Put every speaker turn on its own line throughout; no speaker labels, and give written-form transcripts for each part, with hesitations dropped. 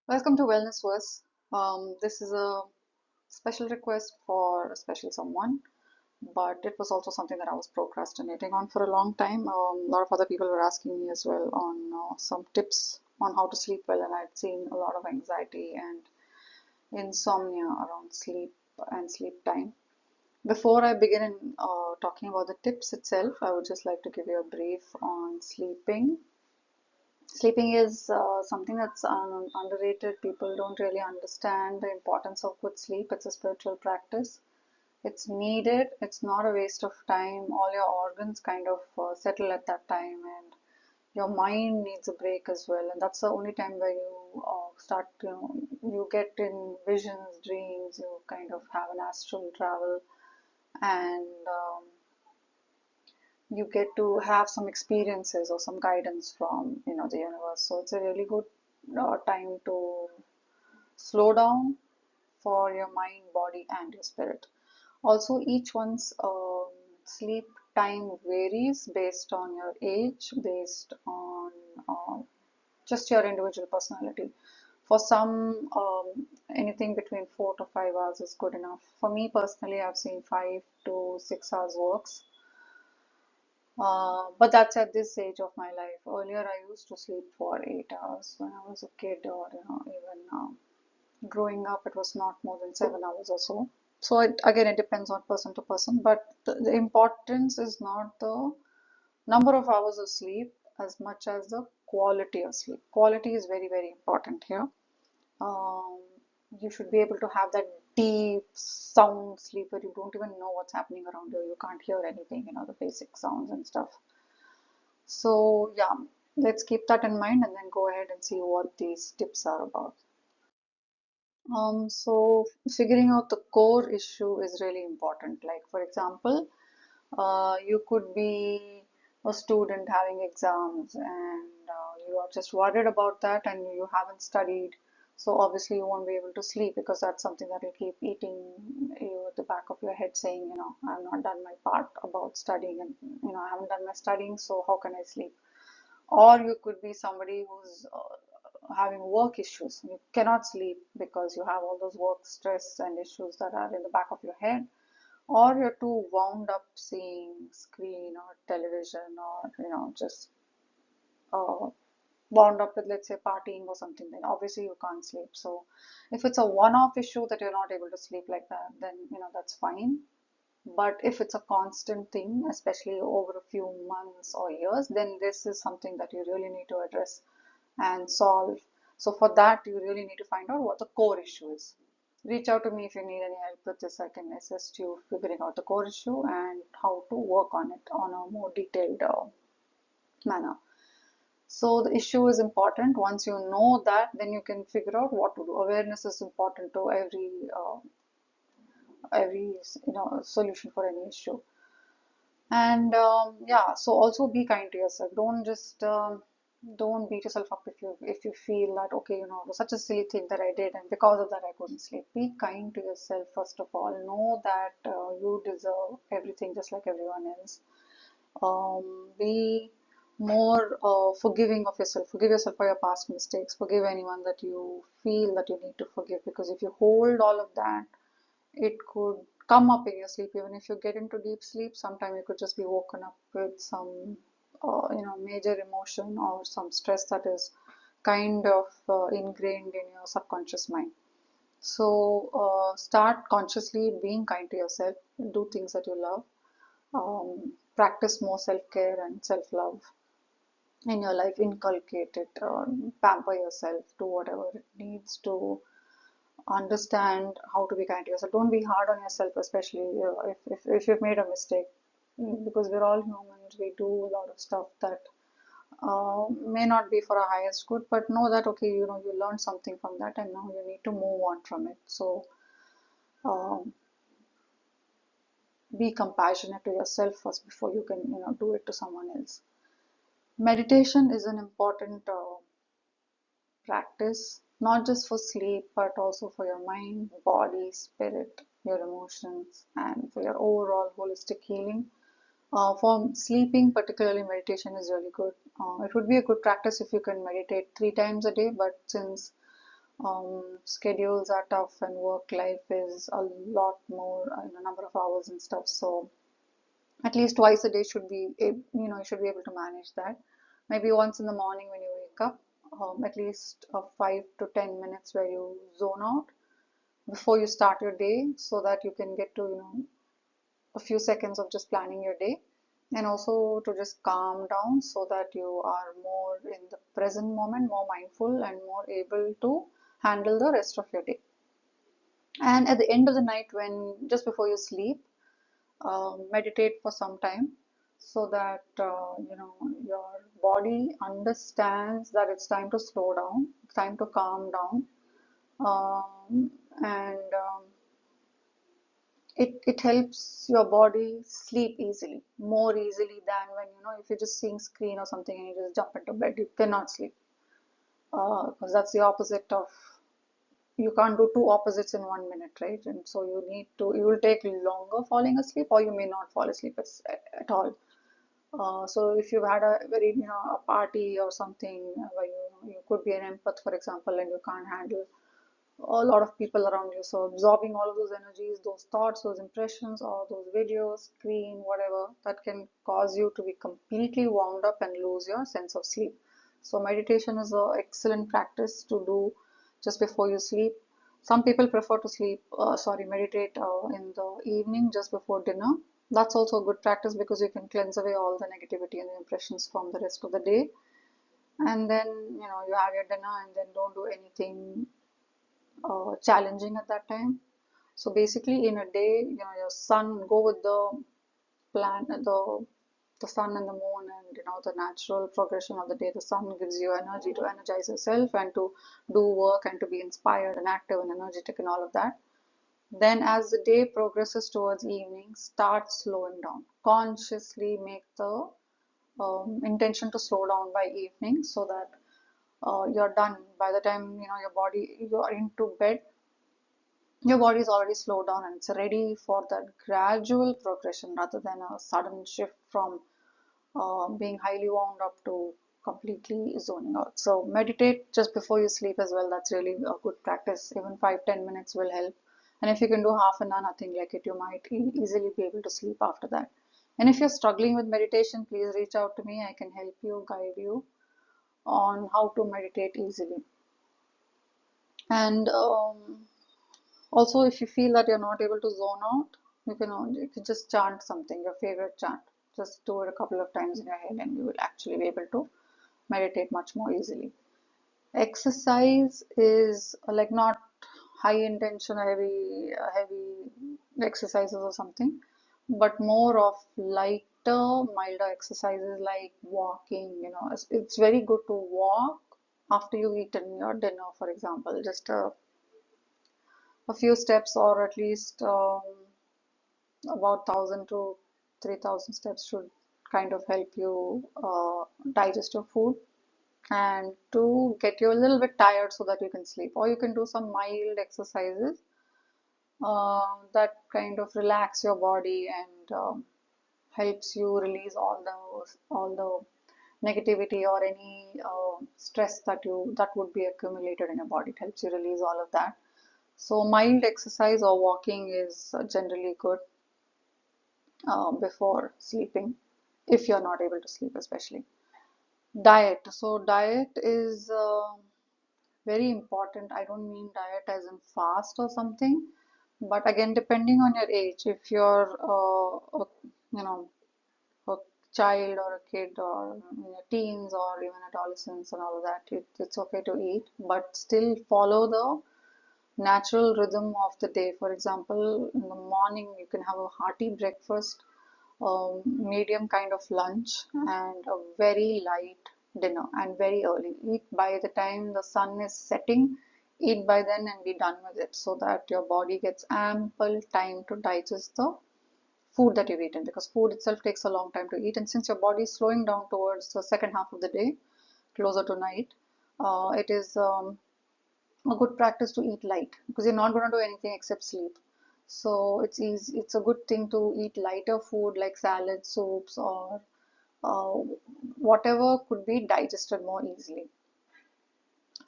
Welcome to Wellness Verse. This is a special request for a special someone, but it was also something that I was procrastinating on for a long time. A lot of other people were asking me as well on some tips on how to sleep well, and I'd seen a lot of anxiety and insomnia around sleep and sleep time. Before I begin in talking about the tips itself, I would just like to give you a brief on sleeping. Sleeping is something that's underrated. People don't really understand the importance of good sleep. It's a spiritual practice. It's needed. It's not a waste of time. All your organs kind of settle at that time, and your mind needs a break as well. And that's the only time where you start, you get in visions, dreams, you kind of have an astral travel, and you get to have some experiences or some guidance from the universe. So it's a really good time to slow down for your mind, body, and your spirit. Also, each one's sleep time varies based on your age, based on just your individual personality. For some, anything between 4 to 5 hours is good enough. For me personally, I've seen 5 to 6 hours works. But that's at this stage of my life. Earlier, I used to sleep for 8 hours when I was a kid, or even growing up, it was not more than 7 hours or so. So again, it depends on person to person. But the importance is not the number of hours of sleep as much as the quality of sleep. Quality is very, very important here. Um, you should be able to have that deep sound sleep where you don't even know what's happening around you. You can't hear anything, the basic sounds and stuff. So, yeah, let's keep that in mind and then go ahead and see what these tips are about. So figuring out the core issue is really important. Like, for example, you could be a student having exams and you are just worried about that and you haven't studied. So obviously you won't be able to sleep because that's something that will keep eating you at the back of your head saying, I've not done my part about studying and, I haven't done my studying, so how can I sleep? Or you could be somebody who's having work issues. You cannot sleep because you have all those work stress and issues that are in the back of your head, or you're too wound up seeing screen or television, or just uh, wound up with, let's say, partying or something. Then obviously you can't sleep. So if it's a one-off issue that you're not able to sleep like that, then that's fine. But if it's a constant thing, especially over a few months or years, then this is something that you really need to address and solve. So for that, you really need to find out what the core issue is. Reach out to me if you need any help with this. I can assist you figuring out the core issue and how to work on it on a more detailed manner. So the issue is important. Once you know that, then you can figure out what to do. Awareness is important to every solution for any issue. And yeah, so also be kind to yourself. Don't beat yourself up if you feel that, okay, it was such a silly thing that I did and because of that I couldn't sleep. Be kind to yourself first of all. Know that you deserve everything just like everyone else. Be more forgiving of yourself. Forgive yourself for your past mistakes. Forgive anyone that you feel that you need to forgive, because if you hold all of that, it could come up in your sleep. Even if you get into deep sleep, sometimes you could just be woken up with some major emotion or some stress that is kind of ingrained in your subconscious mind. So start consciously being kind to yourself. Do things that you love. Practice more self-care and self-love in your life. Inculcate it. Pamper yourself. Do whatever it needs to understand how to be kind to yourself. Don't be hard on yourself, especially if you've made a mistake, because we're all humans. We do a lot of stuff that may not be for our highest good, but know that, okay, you learned something from that and now you need to move on from it. So um, be compassionate to yourself first before you can do it to someone else. Meditation is an important practice, not just for sleep, but also for your mind, body, spirit, your emotions, and for your overall holistic healing. For sleeping, particularly, meditation is really good. It would be a good practice if you can meditate 3 times a day, but since Schedules are tough and work life is a lot more in a number of hours and stuff. So at least twice a day should be, you should be able to manage that. Maybe once in the morning when you wake up, at least 5 to 10 minutes where you zone out before you start your day, so that you can get to, a few seconds of just planning your day, and also to just calm down so that you are more in the present moment, more mindful, and more able to handle the rest of your day. And at the end of the night, when just before you sleep, meditate for some time, so that your body understands that it's time to slow down, it's time to calm down, and it helps your body sleep easily, more easily than when, if you're just seeing screen or something and you just jump into bed, you cannot sleep, because that's the opposite of, you can't do two opposites in 1 minute, right? And so you will take longer falling asleep, or you may not fall asleep at all. So if you've had a very, a party or something where you could be an empath, for example, and you can't handle a lot of people around you. So absorbing all of those energies, those thoughts, those impressions, or those videos, screen, whatever, that can cause you to be completely wound up and lose your sense of sleep. So meditation is an excellent practice to do just before you sleep. Some people prefer to meditate in the evening just before dinner. That's also a good practice because you can cleanse away all the negativity and the impressions from the rest of the day. And then, you have your dinner and then don't do anything challenging at that time. So basically, in a day, your sun, go with the plan, the sun and the moon, and the natural progression of the day. The sun gives you energy to energize yourself and to do work and to be inspired and active and energetic and all of that. Then, as the day progresses towards evening, start slowing down. Consciously make the intention to slow down by evening, so that you're done by the time you're into bed. Your body is already slowed down and it's ready for that gradual progression rather than a sudden shift from being highly wound up to completely zoning out. So meditate just before you sleep as well. That's really a good practice. Even 5-10 minutes will help. And if you can do half an hour, nothing like it, you might easily be able to sleep after that. And if you're struggling with meditation, please reach out to me. I can help you, guide you on how to meditate easily. And also, if you feel that you're not able to zone out, you can just chant something, your favorite chant. Just do it a couple of times in your head, and you will actually be able to meditate much more easily. Exercise is like not high intention, heavy exercises or something, but more of lighter, milder exercises like walking. It's very good to walk after you've eaten your dinner, for example. Just a few steps, or at least about 1,000 to 3,000 steps should kind of help you digest your food and to get you a little bit tired so that you can sleep. Or you can do some mild exercises that kind of relax your body and helps you release all the negativity or any stress that would be accumulated in your body. It helps you release all of that. So mild exercise or walking is generally good before sleeping, if you're not able to sleep, especially. Diet. So diet is very important. I don't mean diet as in fast or something, but again, depending on your age, if you're you know a child or a kid or in your teens or even adolescents and all of that, it's okay to eat, but still follow the natural rhythm of the day. For example, in the morning, you can have a hearty breakfast, medium kind of lunch, and a very light dinner, and very early. Eat by the time the sun is setting, eat by then and be done with it, so that your body gets ample time to digest the food that you've eaten, because food itself takes a long time to eat. And since your body is slowing down towards the second half of the day, closer to night, it is a good practice to eat light, because you're not going to do anything except sleep. So it's easy, it's a good thing to eat lighter food like salad, soups, or uh, whatever could be digested more easily.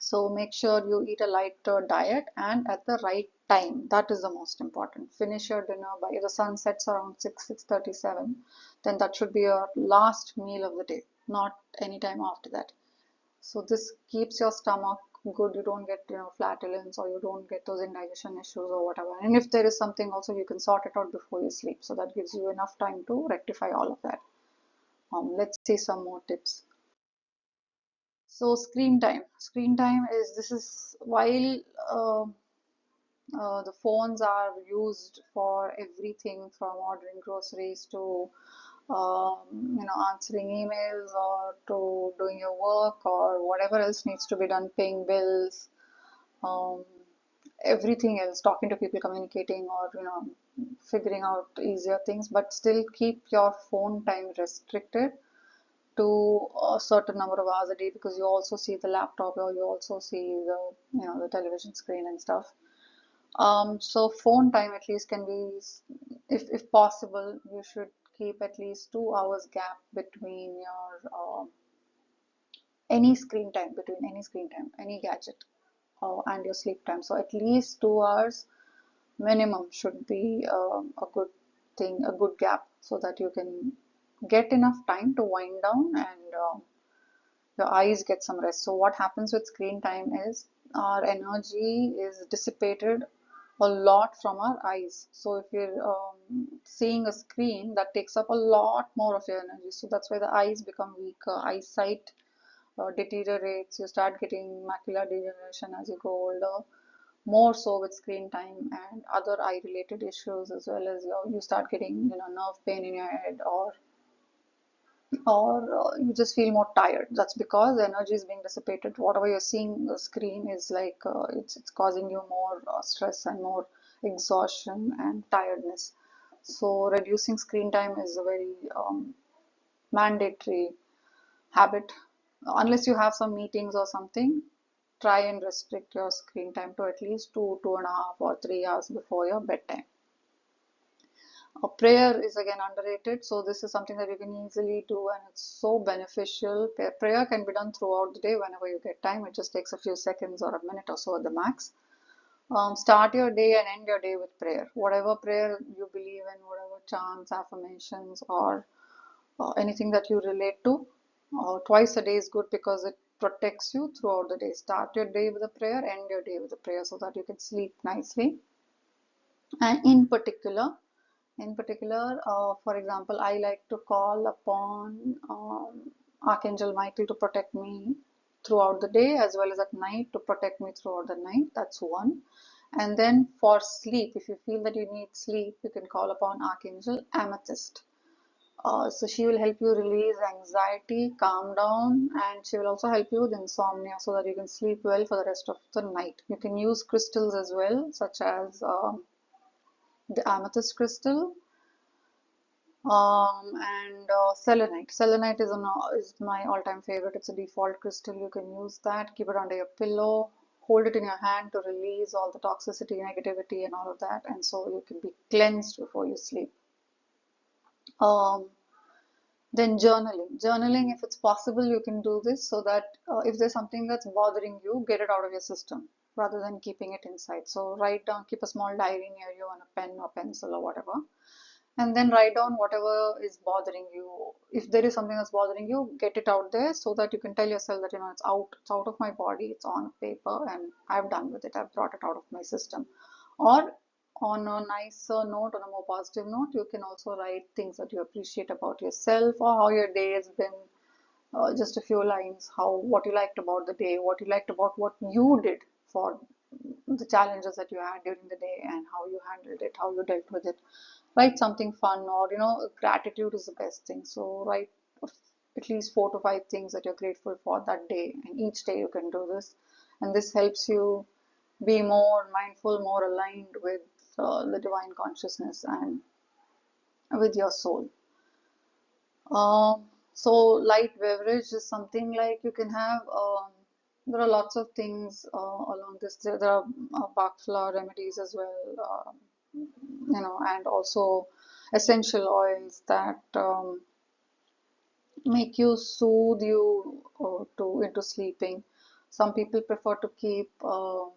So make sure you eat a lighter diet and at the right time. That is the most important. Finish your dinner by if the sun sets around 6:37, then that should be your last meal of the day, not any time after that. So this keeps your stomach good. You don't get, flatulence, or you don't get those indigestion issues or whatever. And if there is something also, you can sort it out before you sleep. So that gives you enough time to rectify all of that. Let's see some more tips. So screen time. Screen time is this is while uh, the phones are used for everything from ordering groceries to answering emails or to doing your work or whatever else needs to be done, paying bills, um, everything else, talking to people, communicating, or figuring out easier things. But still keep your phone time restricted to a certain number of hours a day, because you also see the laptop or you also see the the television screen and stuff. So phone time at least can be, if possible, you should keep at least 2 hours gap between your any screen time, any gadget, and your sleep time. So at least 2 hours minimum should be a good thing, a good gap, so that you can get enough time to wind down and your eyes get some rest. So what happens with screen time is our energy is dissipated a lot from our eyes. So if you're seeing a screen, that takes up a lot more of your energy. So that's why the eyes become weaker, eyesight deteriorates, you start getting macular degeneration as you grow older, more so with screen time, and other eye related issues, as well as you start getting nerve pain in your head, or you just feel more tired. That's because the energy is being dissipated. Whatever you're seeing the screen is like it's causing you more stress and more exhaustion and tiredness. So reducing screen time is a very mandatory habit. Unless you have some meetings or something, try and restrict your screen time to at least 2.5 or 3 hours before your bedtime. A prayer is again underrated, so this is something that you can easily do and it's so beneficial. Prayer can be done throughout the day whenever you get time. It just takes a few seconds or a minute or so at the max. Start your day and end your day with prayer. Whatever prayer you believe in, whatever chants, affirmations, or anything that you relate to, twice a day is good because it protects you throughout the day. Start your day with a prayer, end your day with a prayer, so that you can sleep nicely. And in particular, for example, I like to call upon Archangel Michael to protect me throughout the day as well as at night, to protect me throughout the night. That's one. And then for sleep, if you feel that you need sleep, you can call upon Archangel Amethyst. So she will help you release anxiety, calm down, and she will also help you with insomnia so that you can sleep well for the rest of the night. You can use crystals as well, such as the amethyst crystal, and selenite. Selenite is my all-time favorite. It's a default crystal. You can use that. Keep it under your pillow. Hold it in your hand to release all the toxicity, negativity, and all of that. And so you can be cleansed before you sleep. Um, then journaling. Journaling, if it's possible, you can do this so that if there's something that's bothering you, get it out of your system rather than keeping it inside. So write down, keep a small diary near you on a pen or pencil or whatever, and then write down whatever is bothering you. If there is something that's bothering you, get it out there so that you can tell yourself that it's out of my body, it's on paper, and I've done with it, I've brought it out of my system. Or on a nicer note, on a more positive note, you can also write things that you appreciate about yourself or how your day has been. Just a few lines, how what you liked about the day, what you liked about what you did for the challenges that you had during the day, and how you handled it, how you dealt with it. Write something fun, or gratitude is the best thing. So write at least 4 to 5 things that you're grateful for that day, and each day you can do this, and this helps you be more mindful, more aligned with the divine consciousness and with your soul. So light beverage is something like you can have. There are lots of things along this. There are Bach flower remedies as well, and also essential oils that make you soothe you to into sleeping. Some people prefer to keep a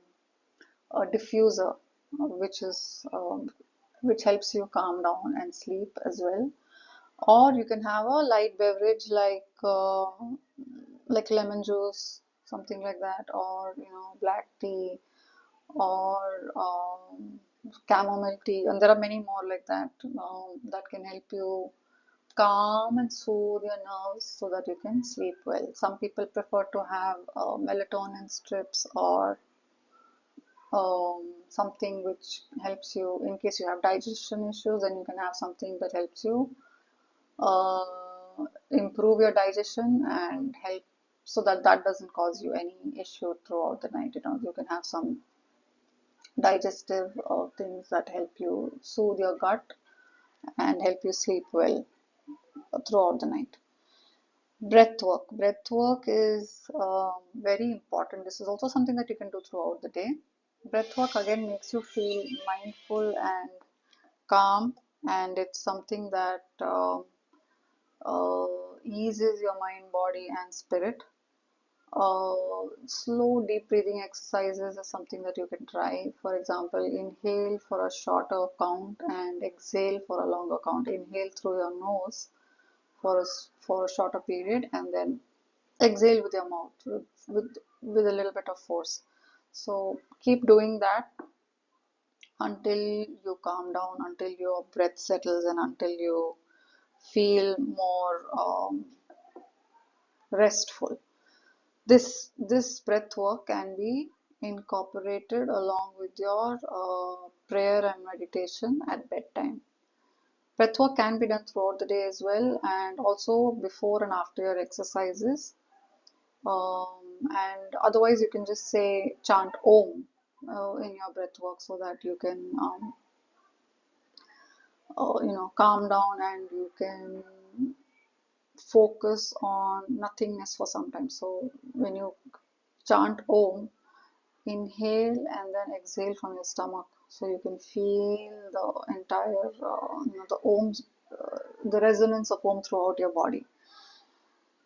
diffuser, which is which helps you calm down and sleep as well. Or you can have a light beverage like lemon juice, something like that, or black tea, or chamomile tea, and there are many more like that that can help you calm and soothe your nerves so that you can sleep well. Some people prefer to have melatonin strips or something which helps you in case you have digestion issues, then you can have something that helps you uh, improve your digestion and help so that that doesn't cause you any issue throughout the night. You can have some digestive things that help you soothe your gut and help you sleep well throughout the night. Breath work. Breath work is very important. This is also something that you can do throughout the day. Breath work again makes you feel mindful and calm, and it's something that eases your mind, body, and spirit. Slow deep breathing exercises is something that you can try. For example, inhale for a shorter count and exhale for a longer count. Inhale through your nose for a shorter period, and then exhale with your mouth with a little bit of force. So keep doing that until you calm down, until your breath settles, and until you feel more restful. This breath work can be incorporated along with your prayer and meditation at bedtime. Breath work can be done throughout the day as well, and also before and after your exercises. And otherwise, you can just say chant Om in your breath work so that you can calm down and you can focus on nothingness for some time. So when you chant Om, inhale and then exhale from your stomach, so you can feel the entire the Om's the resonance of Om throughout your body.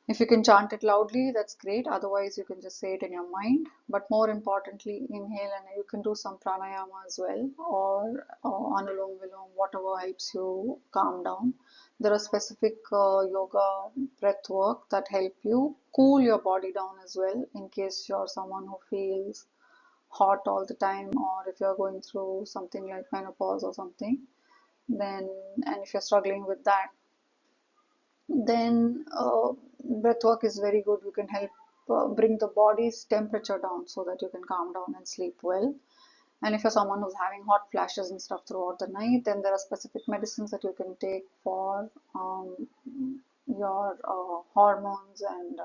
If you can chant it loudly, that's great. Otherwise, you can just say it in your mind. But more importantly, inhale, and you can do some pranayama as well, or anulom vilom, whatever helps you calm down. There are specific yoga breath work that help you cool your body down as well, in case you're someone who feels hot all the time, or if you're going through something like menopause or something. Then, and if you're struggling with that, then breath work is very good. You can help bring the body's temperature down so that you can calm down and sleep well. And if you're someone who's having hot flashes and stuff throughout the night, then there are specific medicines that you can take for your hormones and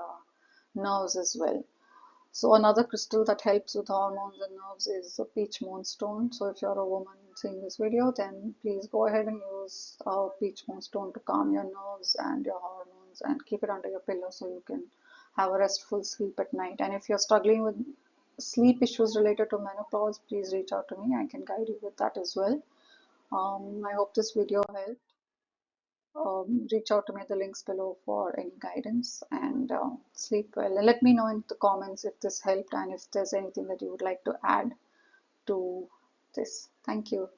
nerves as well. So another crystal that helps with hormones and nerves is a peach moonstone. So if you're a woman seeing this video, then please go ahead and use peach moonstone to calm your nerves and your hormones, and keep it under your pillow so you can have a restful sleep at night. And if you're struggling with sleep issues related to menopause, please reach out to me. I can guide you with that as well. I hope this video helped. Reach out to me at the links below for any guidance, and sleep well. And let me know in the comments if this helped and if there's anything that you would like to add to this. Thank you.